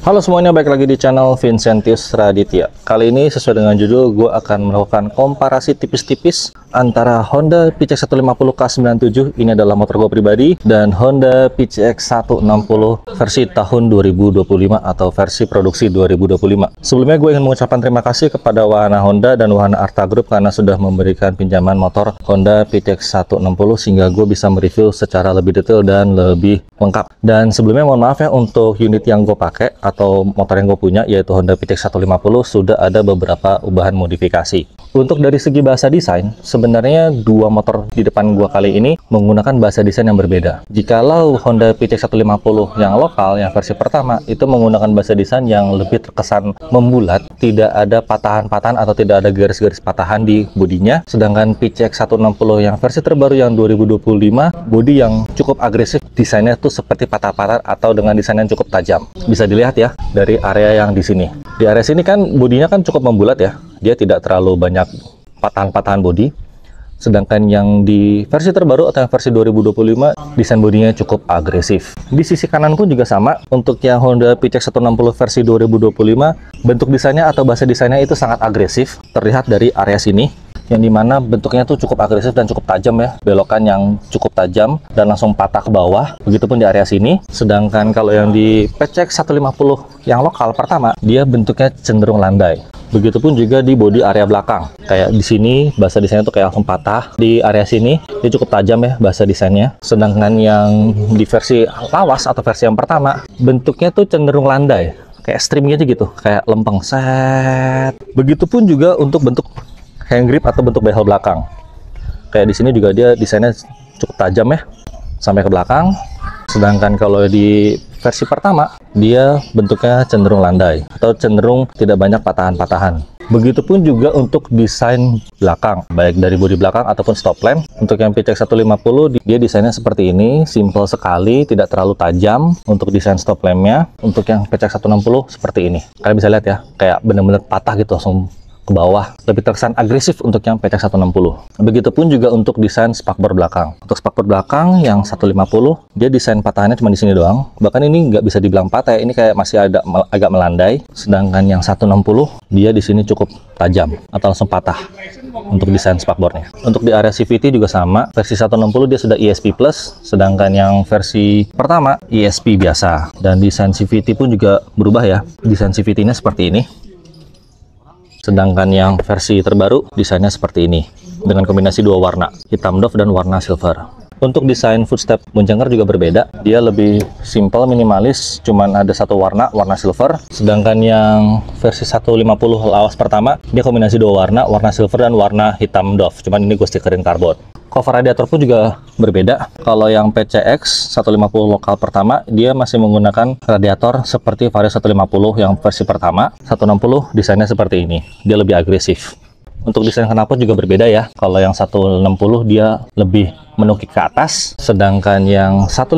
Halo semuanya, balik lagi di channel Vincentius Raditya. Kali ini sesuai dengan judul, gue akan melakukan komparasi tipis-tipis antara Honda PCX150 K97, ini adalah motor gue pribadi, dan Honda PCX160 versi tahun 2025 atau versi produksi 2025. Sebelumnya gue ingin mengucapkan terima kasih kepada Wahana Honda dan Wahana Arta Group karena sudah memberikan pinjaman motor Honda PCX160 sehingga gue bisa mereview secara lebih detail dan lebih lengkap. Dan sebelumnya mohon maaf ya, untuk unit yang gue pakai atau motor yang gue punya yaitu Honda PCX150 sudah ada beberapa ubahan modifikasi. Untuk dari segi bahasa desain, sebenarnya dua motor di depan gue kali ini menggunakan bahasa desain yang berbeda. Jikalau Honda PCX150 yang lokal, yang versi pertama, itu menggunakan bahasa desain yang lebih terkesan membulat, tidak ada patahan-patahan atau tidak ada garis-garis patahan di bodinya. Sedangkan PCX160 yang versi terbaru yang 2025, bodi yang cukup agresif, desainnya tuh seperti patah-patah atau dengan desain yang cukup tajam. Bisa dilihat ya dari area yang di sini. Di area sini kan bodinya kan cukup membulat ya. Dia tidak terlalu banyak patahan-patahan bodi. Sedangkan yang di versi terbaru atau yang versi 2025, desain bodinya cukup agresif. Di sisi kanan pun juga sama. Untuk yang Honda PCX160 versi 2025, bentuk desainnya atau bahasa desainnya itu sangat agresif. Terlihat dari area sini, yang dimana bentuknya tuh cukup agresif dan cukup tajam ya, belokan yang cukup tajam dan langsung patah ke bawah. Begitupun di area sini. Sedangkan kalau yang di PCX150 yang lokal pertama, dia bentuknya cenderung landai. Begitupun juga di bodi area belakang, kayak di sini bahasa desainnya tuh kayak langsung patah. Di area sini dia cukup tajam ya bahasa desainnya. Sedangkan yang di versi lawas atau versi yang pertama, bentuknya tuh cenderung landai, kayak stream gitu gitu, kayak lempeng set. Begitupun juga untuk bentuk hand grip atau bentuk behel belakang. Kayak di sini juga dia desainnya cukup tajam ya, sampai ke belakang. Sedangkan kalau di versi pertama, dia bentuknya cenderung landai atau cenderung tidak banyak patahan-patahan. Begitupun juga untuk desain belakang, baik dari bodi belakang ataupun stop lamp. Untuk yang PCX150, dia desainnya seperti ini, simple sekali, tidak terlalu tajam untuk desain stop lampnya. Untuk yang PCX160 seperti ini. Kalian bisa lihat ya, kayak benar-benar patah gitu, langsung ke bawah, lebih terkesan agresif untuk yang PCX160. Begitupun juga untuk desain spakbor belakang. Untuk spakbor belakang yang 150, dia desain patahannya cuma di sini doang. Bahkan ini nggak bisa dibilang patah ya, ini kayak masih ada agak melandai. Sedangkan yang 160, dia di sini cukup tajam atau langsung patah untuk desain spakbornya. Untuk di area CVT juga sama, versi 160 dia sudah ESP Plus, sedangkan yang versi pertama ESP biasa. Dan desain CVT pun juga berubah ya, desain CVT-nya seperti ini. Sedangkan yang versi terbaru desainnya seperti ini dengan kombinasi dua warna, hitam doff dan warna silver. Untuk desain footstep boncanger juga berbeda, dia lebih simple, minimalis, cuman ada satu warna, warna silver. Sedangkan yang versi 150 lawas pertama, dia kombinasi dua warna, warna silver dan warna hitam doff, cuman ini gue stikerin karbon. Cover radiator pun juga berbeda. Kalau yang PCX 150 lokal pertama, dia masih menggunakan radiator seperti Vario 150 yang versi pertama. 160 desainnya seperti ini, dia lebih agresif. Untuk desain knalpot juga berbeda ya. Kalau yang 160 dia lebih menukik ke atas, sedangkan yang 150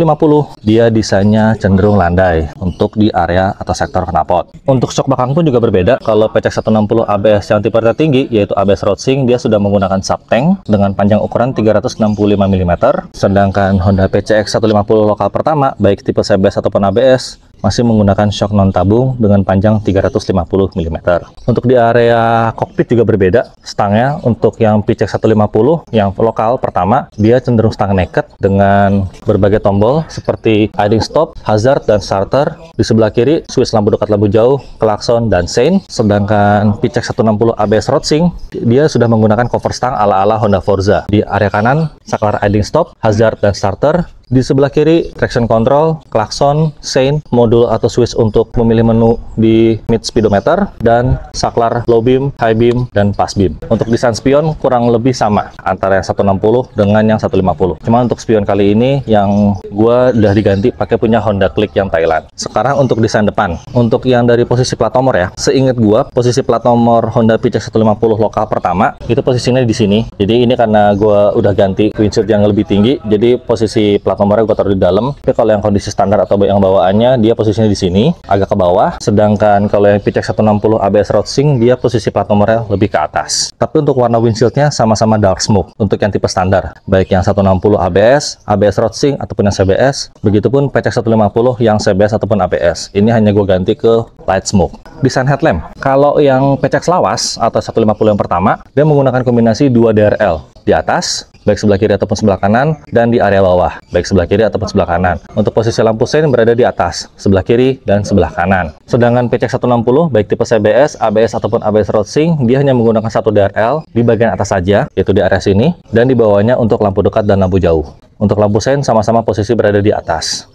dia desainnya cenderung landai untuk di area atau sektor knalpot. Untuk shock belakang pun juga berbeda. Kalau PCX160 ABS yang tipe tertinggi yaitu ABS Roadsync, dia sudah menggunakan subtank dengan panjang ukuran 365 mm. Sedangkan Honda PCX150 lokal pertama baik tipe CBS ataupun ABS masih menggunakan shock non tabung dengan panjang 350 mm. Untuk di area kokpit juga berbeda. Stangnya untuk yang PCX150 yang lokal pertama, dia cenderung stang naked dengan berbagai tombol seperti idling stop, hazard, dan starter. Di sebelah kiri switch lampu dekat, lampu jauh, klakson, dan sein. Sedangkan PCX160 ABS Roadsync, dia sudah menggunakan cover stang ala-ala Honda Forza. Di area kanan saklar idling stop, hazard, dan starter. Di sebelah kiri, traction control, klakson, sein, modul atau switch untuk memilih menu di mid speedometer, dan saklar low beam, high beam, dan pass beam. Untuk desain spion kurang lebih sama antara yang 160 dengan yang 150. Cuma untuk spion kali ini yang gua udah diganti pakai punya Honda Click yang Thailand. Sekarang untuk desain depan. Untuk yang dari posisi plat nomor ya, seingat gua posisi plat nomor Honda PCX150 lokal pertama itu posisinya di sini. Jadi ini karena gua udah ganti windshield yang lebih tinggi, jadi posisi plat nomornya gue taruh di dalam. Tapi kalau yang kondisi standar atau yang bawaannya, dia posisinya di sini, agak ke bawah. Sedangkan kalau yang PCX 160 ABS Road Sync, dia posisi plat nomornya lebih ke atas. Tapi untuk warna windshieldnya sama-sama dark smoke untuk yang tipe standar, baik yang 160 ABS, ABS Road Sync ataupun yang CBS. Begitupun PCX 150 yang CBS ataupun ABS. Ini hanya gue ganti ke light smoke. Desain headlamp, kalau yang PCX lawas atau 150 yang pertama, dia menggunakan kombinasi 2 DRL di atas, baik sebelah kiri ataupun sebelah kanan, dan di area bawah, baik sebelah kiri ataupun sebelah kanan. Untuk posisi lampu sein berada di atas, sebelah kiri dan sebelah kanan. Sedangkan PCX 160 baik tipe CBS, ABS ataupun ABS Road Sync, dia hanya menggunakan 1 DRL di bagian atas saja, yaitu di area sini, dan di bawahnya untuk lampu dekat dan lampu jauh. Untuk lampu sein sama-sama posisi berada di atas.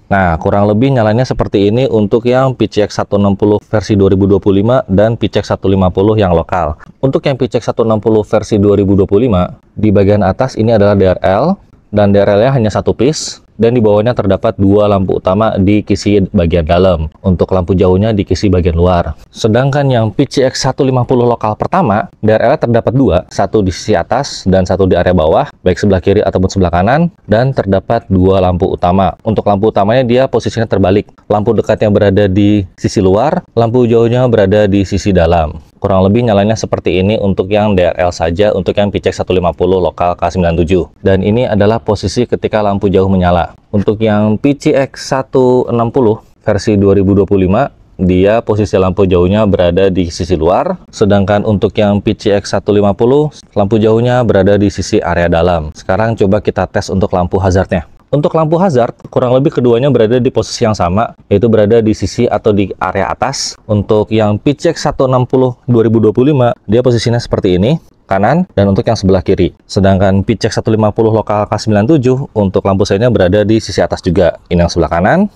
Nah, kurang lebih nyalanya seperti ini untuk yang PCX 160 versi 2025 dan PCX 150 yang lokal. Untuk yang PCX 160 versi 2025, di bagian atas ini adalah DRL, dan DRL-nya hanya 1 piece, dan di bawahnya terdapat 2 lampu utama di kisi bagian dalam. Untuk lampu jauhnya di kisi bagian luar. Sedangkan yang PCX 150 lokal pertama, DRL terdapat 2, satu di sisi atas dan satu di area bawah, baik sebelah kiri ataupun sebelah kanan, dan terdapat 2 lampu utama. Untuk lampu utamanya dia posisinya terbalik. Lampu dekatnya berada di sisi luar, lampu jauhnya berada di sisi dalam. Kurang lebih nyalanya seperti ini untuk yang DRL saja, untuk yang PCX 150 lokal K97. Dan ini adalah posisi ketika lampu jauh menyala. Untuk yang PCX 160 versi 2025, dia posisi lampu jauhnya berada di sisi luar. Sedangkan untuk yang PCX 150, lampu jauhnya berada di sisi area dalam. Sekarang coba kita tes untuk lampu hazardnya. Untuk lampu hazard, kurang lebih keduanya berada di posisi yang sama, yaitu berada di sisi atau di area atas. Untuk yang PCX 160 2025, dia posisinya seperti ini, kanan, dan untuk yang sebelah kiri. Sedangkan PCX 150 lokal K97, untuk lampu seinnya berada di sisi atas juga. Ini yang sebelah kanan,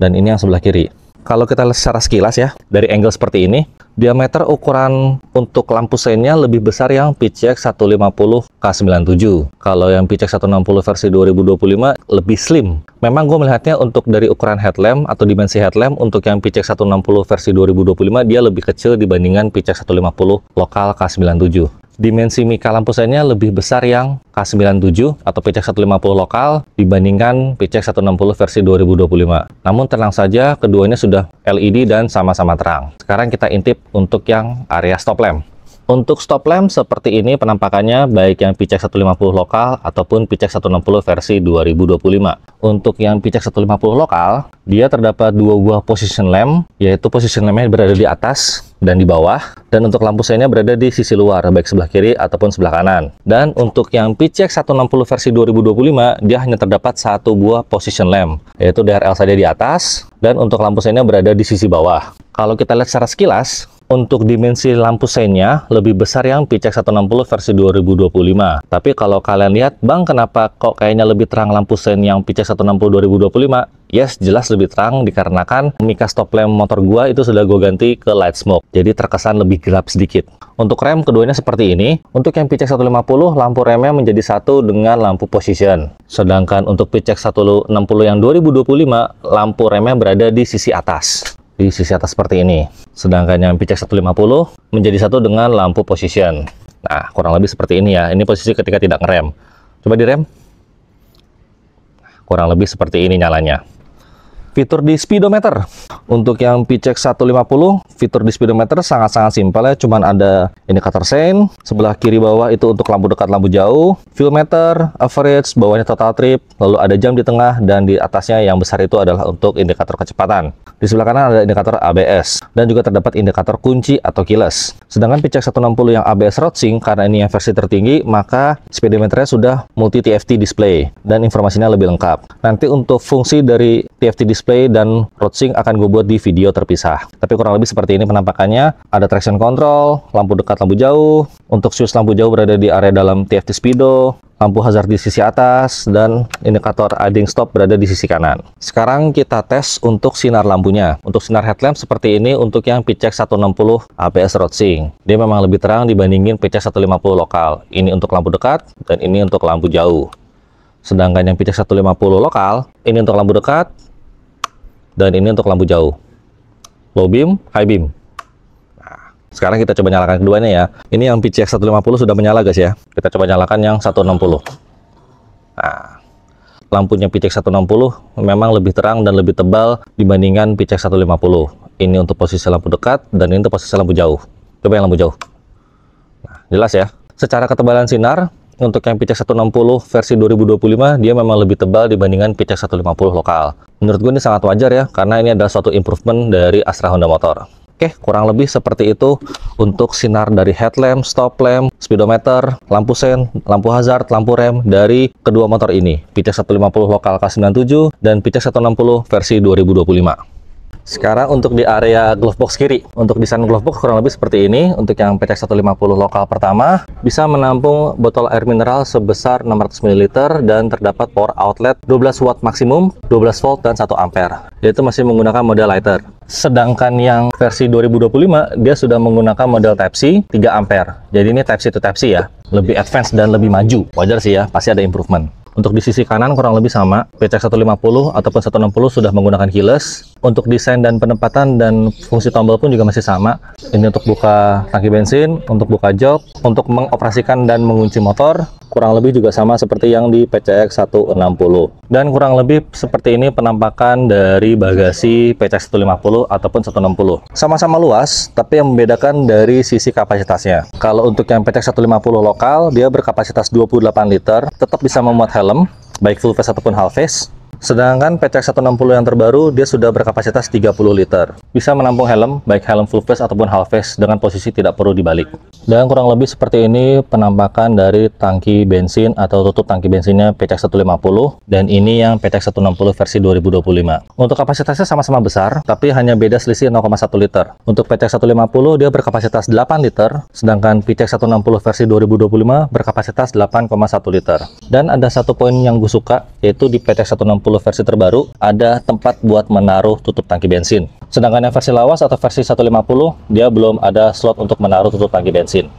dan ini yang sebelah kiri. Kalau kita lihat secara sekilas ya, dari angle seperti ini, diameter ukuran untuk lampu seinnya lebih besar yang PCX 150 K97. Kalau yang PCX 160 versi 2025 lebih slim. Memang gue melihatnya untuk dari ukuran headlamp atau dimensi headlamp, untuk yang PCX 160 versi 2025 dia lebih kecil dibandingkan PCX 150 lokal K97. Dimensi mika lampu seinnya lebih besar yang K97 atau PCX 150 lokal dibandingkan PCX 160 versi 2025. Namun tenang saja, keduanya sudah LED dan sama-sama terang. Sekarang kita intip untuk yang area stop lamp. Untuk stop lamp seperti ini penampakannya, baik yang PCX 150 lokal ataupun PCX 160 versi 2025. Untuk yang PCX 150 lokal, dia terdapat 2 buah position lamp, yaitu position lampnya berada di atas dan di bawah, dan untuk lampu seinnya berada di sisi luar, baik sebelah kiri ataupun sebelah kanan. Dan untuk yang PCX 160 versi 2025, dia hanya terdapat 1 buah position lamp, yaitu DRL saja di atas, dan untuk lampu seinnya berada di sisi bawah. Kalau kita lihat secara sekilas, untuk dimensi lampu seinnya lebih besar yang PCX 160 versi 2025. Tapi kalau kalian lihat, Bang, kenapa kok kayaknya lebih terang lampu sein yang PCX 160 2025? Yes, jelas lebih terang dikarenakan mika stop lamp motor gua itu sudah gue ganti ke light smoke. Jadi terkesan lebih gelap sedikit. Untuk rem keduanya seperti ini. Untuk yang PCX 150, lampu remnya menjadi satu dengan lampu position. Sedangkan untuk PCX 160 yang 2025, lampu remnya berada di sisi atas. Di sisi atas seperti ini. Sedangkan yang PCX 150 menjadi satu dengan lampu position. Nah, kurang lebih seperti ini ya. Ini posisi ketika tidak ngerem. Coba direm. Kurang lebih seperti ini nyalanya. Fitur di speedometer. Untuk yang PCX 150, fitur di speedometer sangat-sangat simpel ya. Cuman ada indikator sein, sebelah kiri bawah itu untuk lampu dekat, lampu jauh, fuel meter, average, bawahnya total trip, lalu ada jam di tengah, dan di atasnya yang besar itu adalah untuk indikator kecepatan. Di sebelah kanan ada indikator ABS, dan juga terdapat indikator kunci atau keyless. Sedangkan PCX 160 yang ABS Road Sync, karena ini yang versi tertinggi, maka speedometernya sudah multi TFT display, dan informasinya lebih lengkap. Nanti untuk fungsi dari TFT display dan Road Sync akan gue buat di video terpisah. Tapi kurang lebih seperti ini penampakannya. Ada traction control, lampu dekat, lampu jauh. Untuk switch lampu jauh berada di area dalam TFT speedo, lampu hazard di sisi atas, dan indikator idling stop berada di sisi kanan. Sekarang kita tes untuk sinar lampunya. Untuk sinar headlamp seperti ini untuk yang PCX 160 ABS Road Sync. Dia memang lebih terang dibandingin PCX 150 lokal. Ini untuk lampu dekat, dan ini untuk lampu jauh. Sedangkan yang PCX 150 lokal, ini untuk lampu dekat, dan ini untuk lampu jauh. Low beam, high beam. Nah, sekarang kita coba nyalakan keduanya ya. Ini yang PCX 150 sudah menyala guys ya. Kita coba nyalakan yang 160. Nah, lampunya PCX 160 memang lebih terang dan lebih tebal dibandingkan PCX 150. Ini untuk posisi lampu dekat dan ini untuk posisi lampu jauh. Coba yang lampu jauh. Nah, jelas ya. Secara ketebalan sinar, untuk yang PCX 160 versi 2025 dia memang lebih tebal dibandingkan PCX 150 lokal. Menurut gue ini sangat wajar ya, karena ini adalah suatu improvement dari Astra Honda Motor. Oke, kurang lebih seperti itu untuk sinar dari headlamp, stop lamp, speedometer, lampu sen, lampu hazard, lampu rem dari kedua motor ini, PCX 150 lokal K97 dan PCX 160 versi 2025. Sekarang untuk di area glove box kiri, untuk desain glove box kurang lebih seperti ini. Untuk yang PCX 150 lokal pertama, bisa menampung botol air mineral sebesar 600 ml dan terdapat power outlet 12 watt maksimum, 12 volt dan 1 ampere. Yaitu masih menggunakan model lighter. Sedangkan yang versi 2025, dia sudah menggunakan model Type-C 3 ampere. Jadi ini Type-C to Type-C ya, lebih advance dan lebih maju. Wajar sih ya, pasti ada improvement. Untuk di sisi kanan kurang lebih sama, PCX 150 ataupun 160 sudah menggunakan keyless. Untuk desain dan penempatan dan fungsi tombol pun juga masih sama. Ini untuk buka tangki bensin, untuk buka jok, untuk mengoperasikan dan mengunci motor, kurang lebih juga sama seperti yang di PCX 160. Dan kurang lebih seperti ini penampakan dari bagasi PCX 150 ataupun 160. Sama-sama luas, tapi yang membedakan dari sisi kapasitasnya. Kalau untuk yang PCX 150 lokal, dia berkapasitas 28 liter, tetap bisa memuat helm, baik full face ataupun half face. Sedangkan PCX 160 yang terbaru, dia sudah berkapasitas 30 liter. Bisa menampung helm, baik helm full face ataupun half face dengan posisi tidak perlu dibalik. Dan kurang lebih seperti ini penampakan dari tangki bensin atau tutup tangki bensinnya PCX 150. Dan ini yang PCX 160 versi 2025. Untuk kapasitasnya sama-sama besar, tapi hanya beda selisih 0,1 liter. Untuk PCX 150 dia berkapasitas 8 liter, sedangkan PCX 160 versi 2025 berkapasitas 8,1 liter. Dan ada satu poin yang gue suka, yaitu di PCX 160 versi terbaru ada tempat buat menaruh tutup tangki bensin. Sedangkan yang versi lawas atau versi 150 dia belum ada slot untuk menaruh tutup tangki bensin.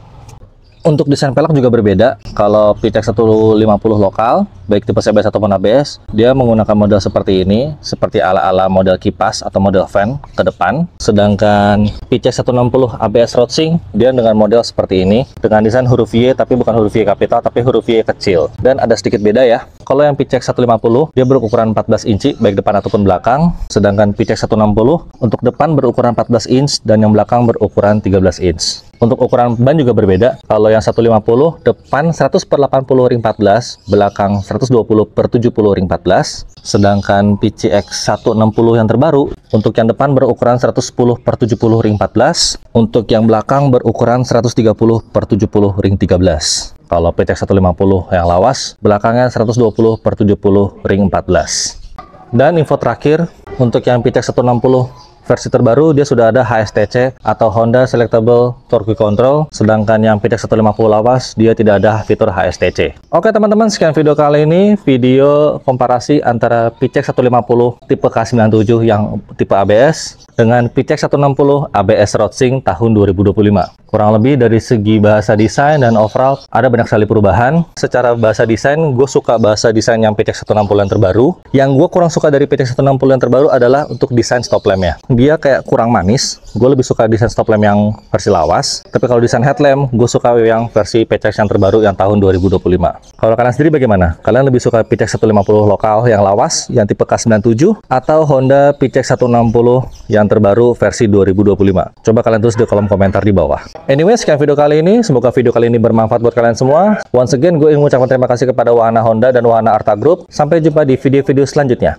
Untuk desain pelek juga berbeda. Kalau PCX 150 lokal, baik tipe CBS ataupun ABS, dia menggunakan model seperti ini, seperti ala-ala model kipas atau model fan ke depan. Sedangkan PCX 160 ABS Roadsing, dia dengan model seperti ini, dengan desain huruf Y, tapi bukan huruf Y kapital, tapi huruf Y kecil. Dan ada sedikit beda ya. Kalau yang PCX 150, dia berukuran 14 inci, baik depan ataupun belakang. Sedangkan PCX 160, untuk depan berukuran 14 inch, dan yang belakang berukuran 13 inch. Untuk ukuran ban juga berbeda. Kalau yang 150, depan 100/80 ring 14, belakang 120/70 ring 14. Sedangkan PCX 160 yang terbaru, untuk yang depan berukuran 110/70 ring 14, untuk yang belakang berukuran 130/70 ring 13. Kalau PCX 150 yang lawas, belakangnya 120/70 ring 14. Dan info terakhir, untuk yang PCX 160 versi terbaru dia sudah ada HSTC atau Honda Selectable Torque Control, sedangkan yang PCX 150 lawas dia tidak ada fitur HSTC. Oke teman-teman, sekian video kali ini, video komparasi antara PCX 150 tipe K97 yang tipe ABS dengan PCX 160 ABS Roadsing tahun 2025. Kurang lebih dari segi bahasa desain dan overall ada banyak sekali perubahan. Secara bahasa desain, gue suka bahasa desain yang PCX 160 yang terbaru. Yang gue kurang suka dari PCX 160 yang terbaru adalah untuk desain stop lamp-nya. Dia kayak kurang manis. Gue lebih suka desain stop lamp yang versi lawas. Tapi kalau desain headlamp, gue suka yang versi PCX yang terbaru yang tahun 2025. Kalau kalian sendiri bagaimana? Kalian lebih suka PCX 150 lokal yang lawas, yang tipe K97, atau Honda PCX 160 yang terbaru versi 2025? Coba kalian tulis di kolom komentar di bawah. Anyway, sekian video kali ini. Semoga video kali ini bermanfaat buat kalian semua. Once again, gue ingin mengucapkan terima kasih kepada Wahana Honda dan Wahana Arta Group. Sampai jumpa di video-video selanjutnya.